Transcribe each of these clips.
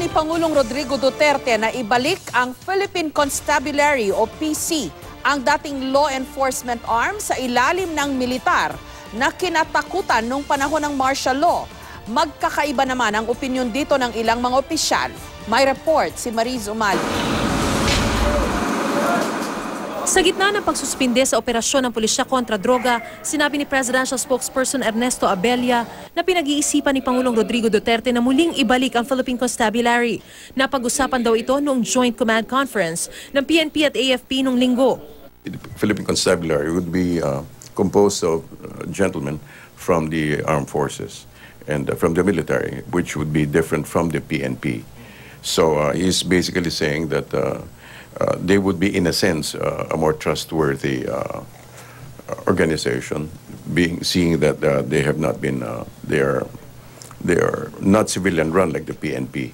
ni Pangulong Rodrigo Duterte na ibalik ang Philippine Constabulary o PC, ang dating law enforcement arm sa ilalim ng militar na kinatakutan nung panahon ng martial law. Magkakaiba naman ang opinyon dito ng ilang mga opisyal. May report si Mariz Umali. Sa gitna ng pagsuspinde sa operasyon ng pulisya kontra droga, sinabi ni Presidential Spokesperson Ernesto Abella na pinag-iisipan ni Pangulong Rodrigo Duterte na muling ibalik ang Philippine Constabulary. Napag-usapan daw ito noong Joint Command Conference ng PNP at AFP noong linggo. The Philippine Constabulary would be composed of gentlemen from the armed forces and from the military, which would be different from the PNP. So he's basically saying that they would be, in a sense, a more trustworthy organization, seeing that they have not been, they are not civilian run like the PNP.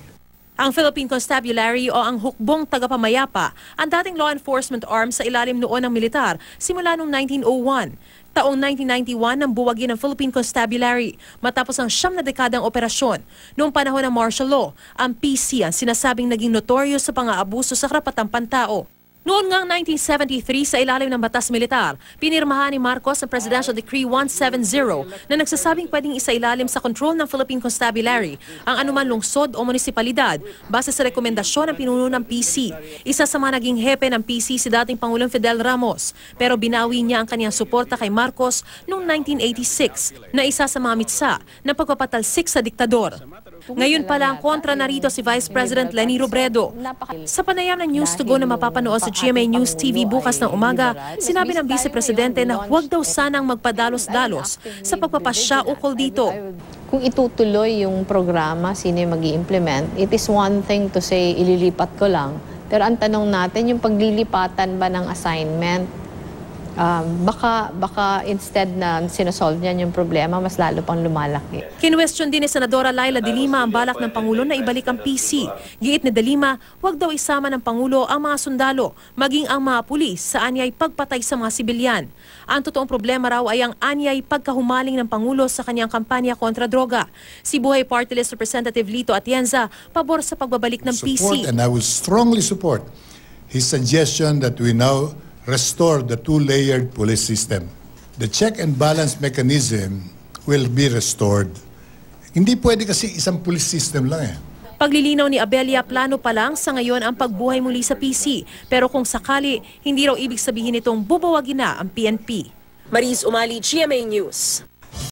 Ang Philippine Constabulary o ang hukbong tagapamayapa, ang dating law enforcement arm sa ilalim noon ng militar simula noong 1901. Taong 1991 nang buwagin ang Philippine Constabulary matapos ang 9 na dekadang operasyon. Noong panahon ng martial law, ang PC ang sinasabing naging notorious sa pang-aabuso sa karapatang pantao. Noon ngang 1973 sa ilalim ng batas militar, pinirmahan ni Marcos ang Presidential Decree 170 na nagsasabing pwedeng isailalim sa kontrol ng Philippine Constabulary ang anuman lungsod o munisipalidad base sa rekomendasyon ng pinuno ng PC. Isa sa mga naging hepe ng PC si dating Pangulong Fidel Ramos, pero binawi niya ang kanyang suporta kay Marcos noong 1986 na isa sa mga mitsa ng pagpapatalsik sa diktador. Ngayon pa lang kontra narito si Vice President Leni Robredo. Sa panayam ng News to Go na mapapanood sa GMA News TV bukas ng umaga, sinabi ng Vice Presidente na huwag daw sanang magpadalos-dalos sa pagpapasya ukol dito. Kung itutuloy yung programa, sino yung mag-i-implement, it is one thing to say ililipat ko lang. Pero ang tanong natin, yung paglilipatan ba ng assignment, baka instead na sinosolve niyan yung problema, mas lalo pang lumalaki. Kinwestiyon din ni Senadora Laila de Lima ang balak ng Pangulo na ibalik ang PC. Giit ni de Lima, huwag daw isama ng Pangulo ang mga sundalo, maging ang mga pulis sa anyay pagpatay sa mga sibilyan. Ang totoong problema raw ay ang anyay pagkahumaling ng Pangulo sa kanyang kampanya kontra droga. Si Buhay Party List Representative Lito Atienza, pabor sa pagbabalik ng PC. And I will strongly support his suggestion that we now restore the two-layered police system. The check and balance mechanism will be restored. Hindi pwede kasi isang police system lang eh. Paglilinaw ni Abella, plano pa lang sa ngayon ang pagbuhay muli sa PC. Pero kung sakali, hindi raw ibig sabihin itong bubawagin na ang PNP. Mariz Umali, GMA News.